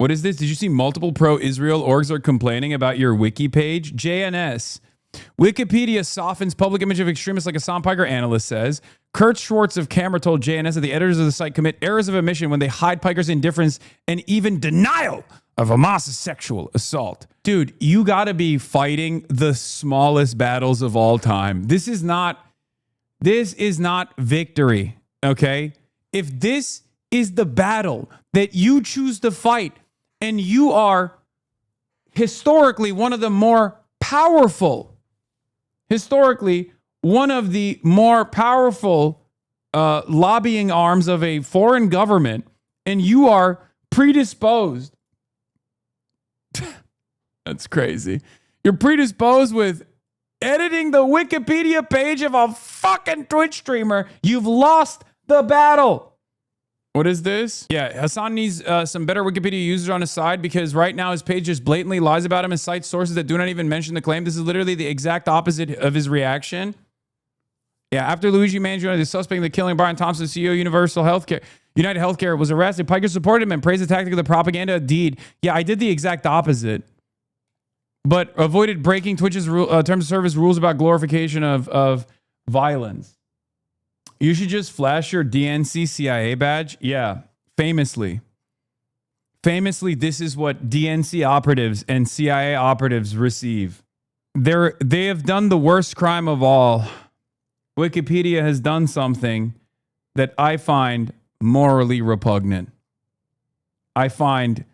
What is this? Did you see multiple pro-Israel orgs are complaining about your wiki page? JNS. Wikipedia softens public image of extremists like Hasan Piker analyst says. Kurt Schwartz of Camera told JNS that the editors of the site commit errors of omission when they hide Piker's indifference and even denial of Hamas's sexual assault. Dude, you gotta be fighting the smallest battles of all time. This is not victory, okay? If this is the battle that you choose to fight, and you are historically one of the more powerful lobbying arms of a foreign government, and you are predisposed. That's crazy. You're predisposed with editing the Wikipedia page of a fucking Twitch streamer. You've lost the battle. What is this? Yeah, Hasan needs some better Wikipedia users on his side because right now his page just blatantly lies about him and cites sources that do not even mention the claim. This is literally the exact opposite of his reaction. Yeah, after Luigi Mangione, the suspect in the killing of Brian Thompson, CEO United Healthcare, was arrested, Piker supported him and praised the tactic of the propaganda deed. Yeah, I did the exact opposite, but avoided breaking Twitch's terms of service rules about glorification of violence. You should just flash your DNC CIA badge. Yeah, famously. Famously, this is what DNC operatives and CIA operatives receive. They have done the worst crime of all. Wikipedia has done something that I find morally repugnant. I find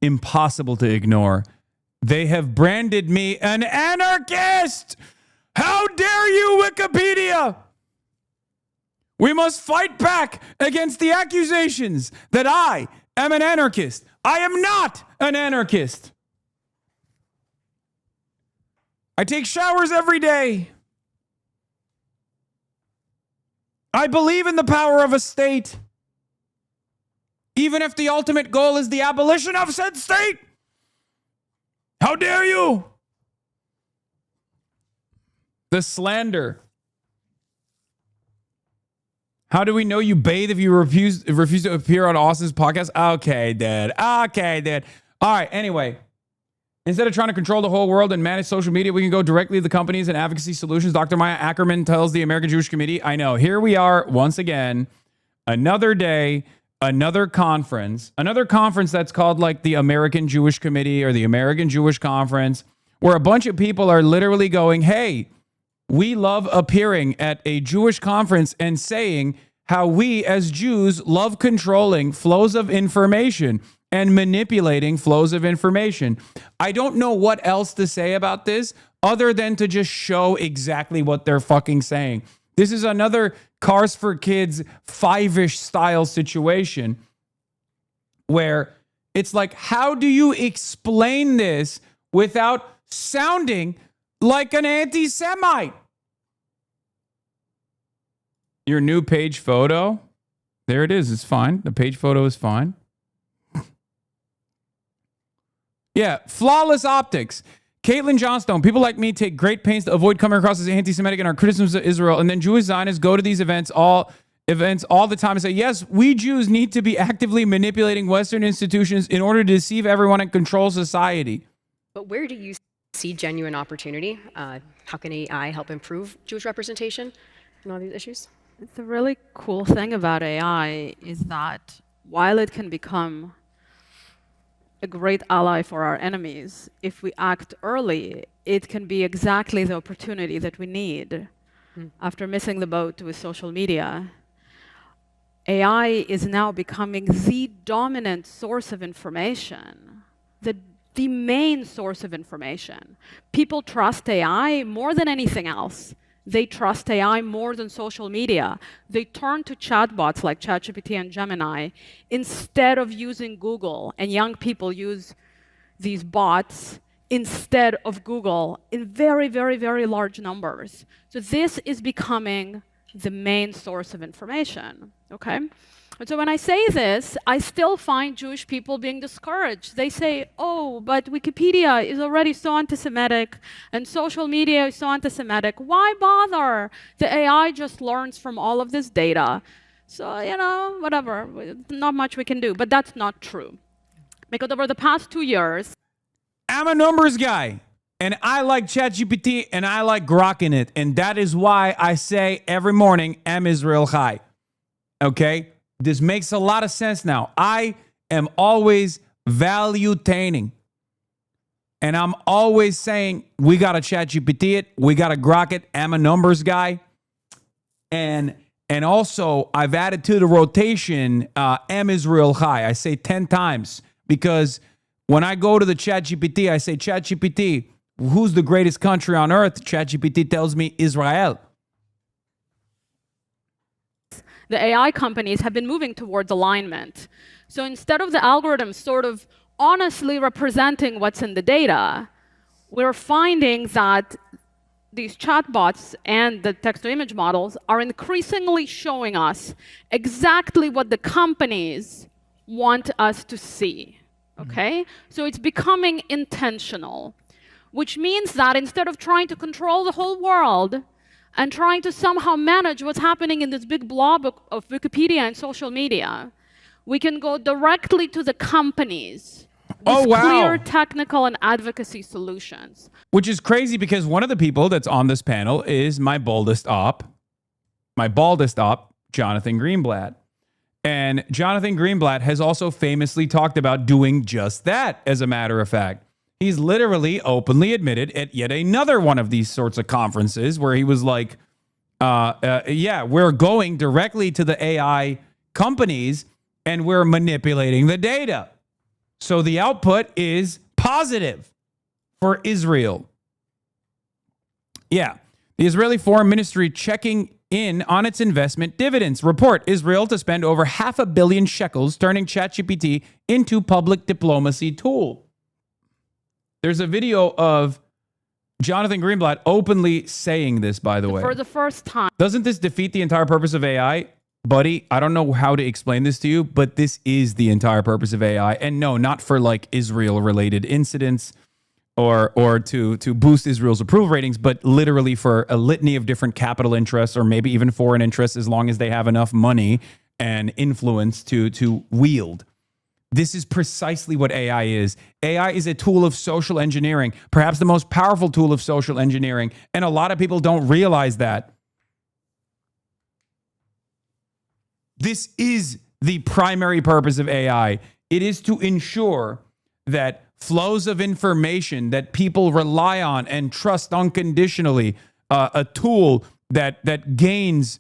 impossible to ignore. They have branded me an anarchist! How dare you, Wikipedia! We must fight back against the accusations that I am an anarchist. I am not an anarchist. I take showers every day. I believe in the power of a state, even if the ultimate goal is the abolition of said state. How dare you? The slander. How do we know you bathe if you refuse to appear on Austin's podcast? Okay, Dad. Okay, Dad. All right, anyway. Instead of trying to control the whole world and manage social media, we can go directly to the companies and advocacy solutions. Dr. Maya Ackerman tells the American Jewish Committee. I know. Here we are once again. Another day, another conference that's called like the American Jewish Committee or the American Jewish Conference, where a bunch of people are literally going, hey, we love appearing at a Jewish conference and saying how we as Jews love controlling flows of information and manipulating flows of information. I don't know what else to say about this other than to just show exactly what they're fucking saying. This is another Cars for Kids 5-ish style situation where it's like, how do you explain this without sounding like an anti-Semite? Your new page photo. There it is. It's fine. The page photo is fine. Yeah, flawless optics. Caitlin Johnstone. People like me take great pains to avoid coming across as anti-Semitic in our criticisms of Israel. And then Jewish Zionists go to these events all the time and say, yes, we Jews need to be actively manipulating Western institutions in order to deceive everyone and control society. But where do you see genuine opportunity? How can AI help improve Jewish representation in all these issues? The really cool thing about AI is that while it can become a great ally for our enemies, if we act early, it can be exactly the opportunity that we need. After missing the boat with social media, AI is now becoming the dominant source of information, the main source of information. People trust AI more than anything else. They trust AI more than social media. They turn to chatbots like ChatGPT and Gemini instead of using Google. And young people use these bots instead of Google in very, very, very large numbers. So this is becoming the main source of information, okay? And so when I say this, I still find Jewish people being discouraged. They say, oh, but Wikipedia is already so anti-Semitic and social media is so anti-Semitic. Why bother? The AI just learns from all of this data. So, you know, whatever, not much we can do. But that's not true. Because over the past 2 years, I'm a numbers guy, and I like ChatGPT, and I like grokking it, and that is why I say every morning, Am Israel Chai. Okay? This makes a lot of sense now. I am always value-taining. And I'm always saying, we got to ChatGPT it. We got to grok it. I'm a numbers guy. And also, I've added to the rotation, Am Israel Chai. I say 10 times because when I go to the ChatGPT, I say, ChatGPT, who's the greatest country on earth? ChatGPT tells me Israel. the AI companies have been moving towards alignment. So instead of the algorithms sort of honestly representing what's in the data, we're finding that these chatbots and the text-to-image models are increasingly showing us exactly what the companies want us to see, okay? So it's becoming intentional, which means that instead of trying to control the whole world and trying to somehow manage what's happening in this big blob of Wikipedia and social media, we can go directly to the companies with clear technical and advocacy solutions. Which is crazy because one of the people that's on this panel is my baldest op, Jonathan Greenblatt. And Jonathan Greenblatt has also famously talked about doing just that, as a matter of fact. He's literally openly admitted at yet another one of these sorts of conferences where he was like, yeah, we're going directly to the AI companies and we're manipulating the data. So the output is positive for Israel. Yeah. The Israeli Foreign Ministry checking in on its investment dividends. Report Israel to spend over $500 million shekels turning ChatGPT into public diplomacy tool. There's a video of Jonathan Greenblatt openly saying this, by the way. For the first time. Doesn't this defeat the entire purpose of AI? Buddy, I don't know how to explain this to you, but this is the entire purpose of AI. And no, not for like Israel-related incidents or to boost Israel's approval ratings, but literally for a litany of different capital interests or maybe even foreign interests, as long as they have enough money and influence to wield. This is precisely what AI is. AI is a tool of social engineering, perhaps the most powerful tool of social engineering. And a lot of people don't realize that. This is the primary purpose of AI. It is to ensure that flows of information that people rely on and trust unconditionally, a tool that gains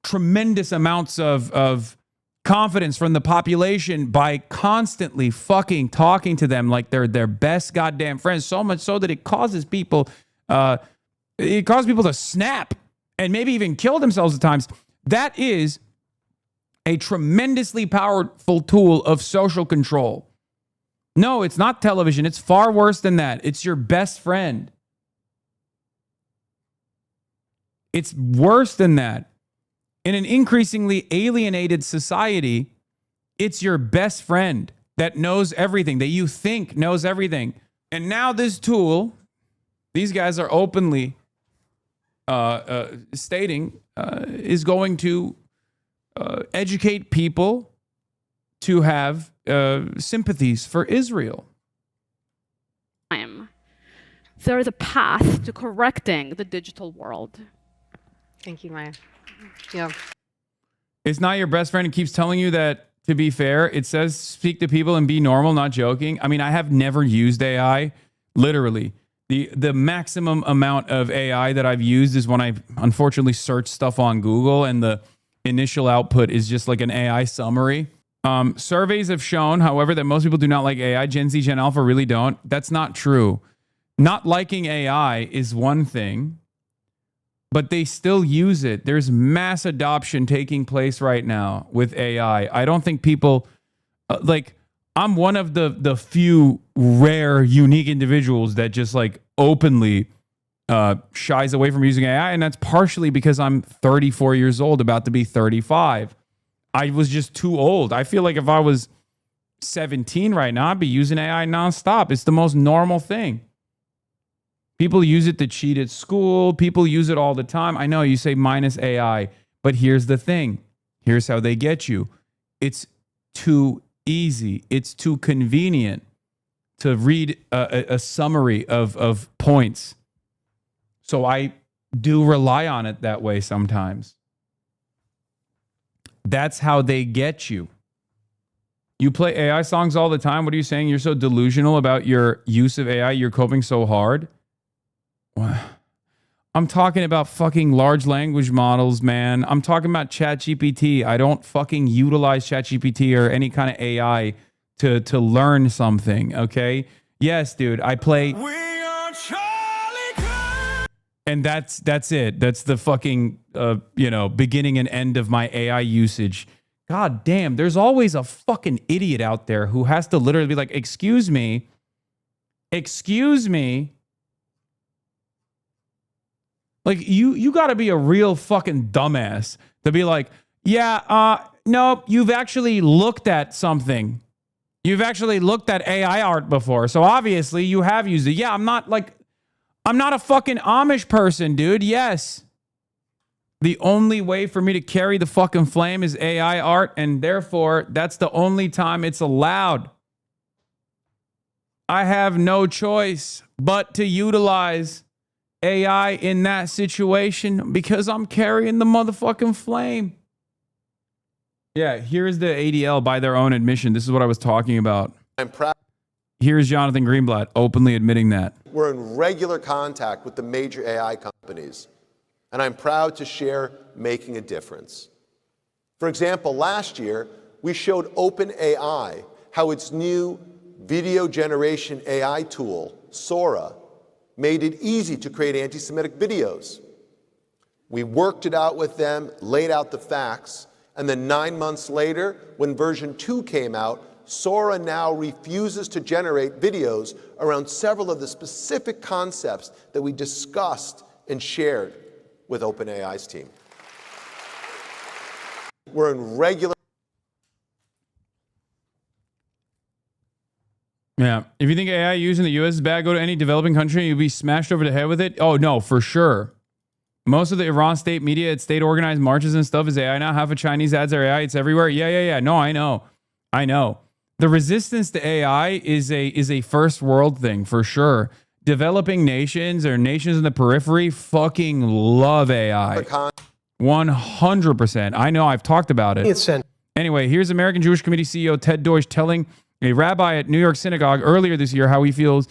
tremendous amounts of confidence from the population by constantly fucking talking to them like they're their best goddamn friends, so much so that it causes people to snap and maybe even kill themselves at times. That is a tremendously powerful tool of social control. No, it's not television. It's far worse than that. It's your best friend. It's worse than that. In an increasingly alienated society, it's your best friend that knows everything, that you think knows everything. And now this tool, these guys are openly stating, is going to educate people to have sympathies for Israel. There is a path to correcting the digital world. Thank you, Maya. Yeah. It's not your best friend. It keeps telling you that, to be fair, it says speak to people and be normal, not joking. I mean, I have never used AI, literally. The maximum amount of AI that I've used is when I've unfortunately searched stuff on Google and the initial output is just like an AI summary. Surveys have shown, however, that most people do not like AI. Gen Z, Gen Alpha really don't. That's not true. Not liking AI is one thing, but they still use it. There's mass adoption taking place right now with AI. I don't think people, I'm one of the few rare, unique individuals that just like openly shies away from using AI. And that's partially because I'm 34 years old, about to be 35. I was just too old. I feel like if I was 17 right now, I'd be using AI nonstop. It's the most normal thing. People use it to cheat at school. People use it all the time. I know you say minus AI, but here's the thing. Here's how they get you. It's to easy. It's too convenient to read a summary of points. So I do rely on it that way sometimes. That's how they get you. You play AI songs all the time. What are you saying? You're so delusional about your use of AI. You're coping so hard. I'm talking about fucking large language models, man. I'm talking about ChatGPT. I don't fucking utilize ChatGPT or any kind of AI to learn something, okay? Yes, dude, I play... And that's it. That's the fucking, beginning and end of my AI usage. God damn, there's always a fucking idiot out there who has to literally be like, excuse me. Like, you got to be a real fucking dumbass to be like, nope, you've actually looked at something. You've actually looked at AI art before. So obviously you have used it. Yeah, I'm not a fucking Amish person, dude. Yes. The only way for me to carry the fucking flame is AI art, and therefore that's the only time it's allowed. I have no choice but to utilize AI in that situation because I'm carrying the motherfucking flame. Yeah, here's the ADL by their own admission. This is what I was talking about. I'm proud. Here's Jonathan Greenblatt openly admitting that. We're in regular contact with the major AI companies, and I'm proud to share making a difference. For example, last year, we showed OpenAI how its new video generation AI tool, Sora, made it easy to create anti-Semitic videos. We worked it out with them, laid out the facts, and then 9 months later, when version 2 came out, Sora now refuses to generate videos around several of the specific concepts that we discussed and shared with OpenAI's team. We're in regular... Yeah. If you think AI use in the U.S. is bad, go to any developing country and you'll be smashed over the head with it. Oh, no, for sure. Most of the Iran state media, it's state-organized marches and stuff is AI now. Half of Chinese ads are AI. It's everywhere. Yeah. No, I know. The resistance to AI is a first world thing, for sure. Developing nations or nations in the periphery fucking love AI. 100%. I know. I've talked about it. Anyway, here's American Jewish Committee CEO Ted Deutsch telling a rabbi at New York synagogue earlier this year how he deals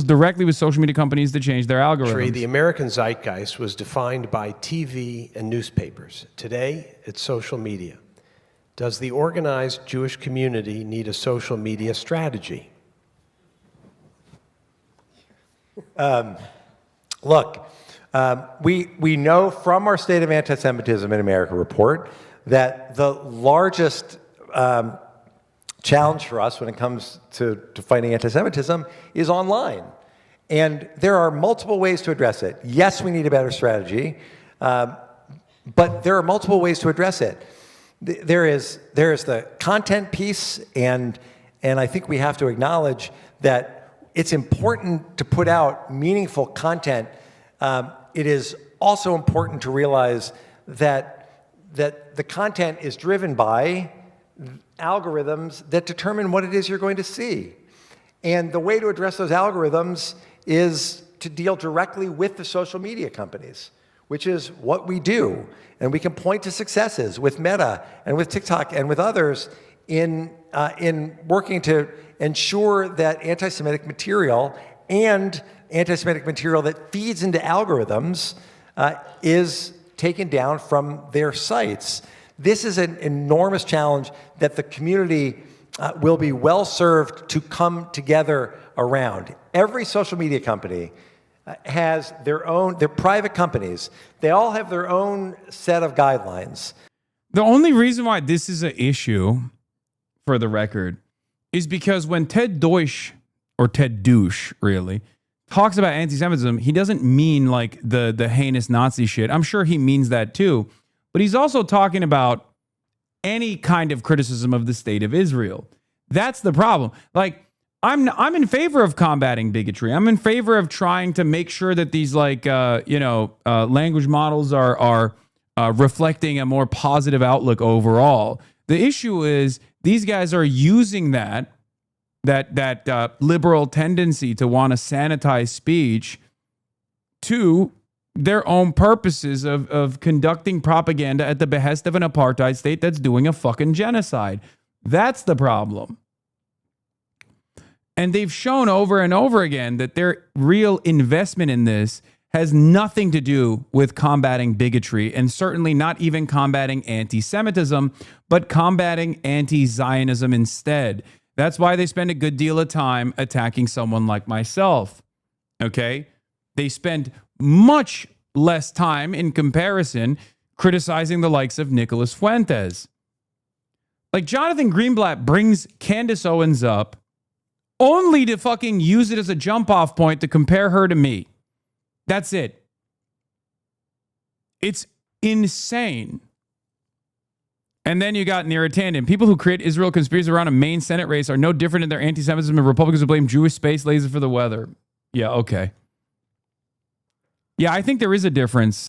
directly with social media companies to change their algorithms. The American zeitgeist was defined by TV and newspapers. Today, it's social media. Does the organized Jewish community need a social media strategy? Look, we know from our State of Anti-Semitism in America report that the largest challenge for us when it comes to fighting anti-Semitism is online. And there are multiple ways to address it. Yes, we need a better strategy, but there are multiple ways to address it. There is the content piece, and I think we have to acknowledge that it's important to put out meaningful content. It is also important to realize that the content is driven by algorithms that determine what it is you're going to see. And the way to address those algorithms is to deal directly with the social media companies, which is what we do. And we can point to successes with Meta and with TikTok and with others in working to ensure that anti-Semitic material and anti-Semitic material that feeds into algorithms is taken down from their sites. This is an enormous challenge that the community will be well served to come together around. Every social media company has they're private companies. They all have their own set of guidelines. The only reason why this is an issue, for the record, is because when Ted Deutsch, or Ted Douche, really, talks about anti-Semitism, he doesn't mean like the heinous Nazi shit. I'm sure he means that too. But he's also talking about any kind of criticism of the state of Israel. That's the problem. Like, I'm in favor of combating bigotry. I'm in favor of trying to make sure that these language models are reflecting a more positive outlook overall. The issue is These guys are using that liberal tendency to want to sanitize speech to their own purposes of conducting propaganda at the behest of an apartheid state that's doing a fucking genocide. That's the problem. And they've shown over and over again that their real investment in this has nothing to do with combating bigotry, and certainly not even combating anti-Semitism, but combating anti-Zionism instead. That's why they spend a good deal of time attacking someone like myself. Okay? They spend much less time in comparison criticizing the likes of Nicholas Fuentes. Like, Jonathan Greenblatt brings Candace Owens up only to fucking use it as a jump-off point to compare her to me. That's it. It's insane. And then you got Neera Tanden. People who create Israel conspiracies around a main Senate race are no different in their anti-Semitism than Republicans who blame Jewish space lasers for the weather. Yeah, okay. Yeah, I think there is a difference.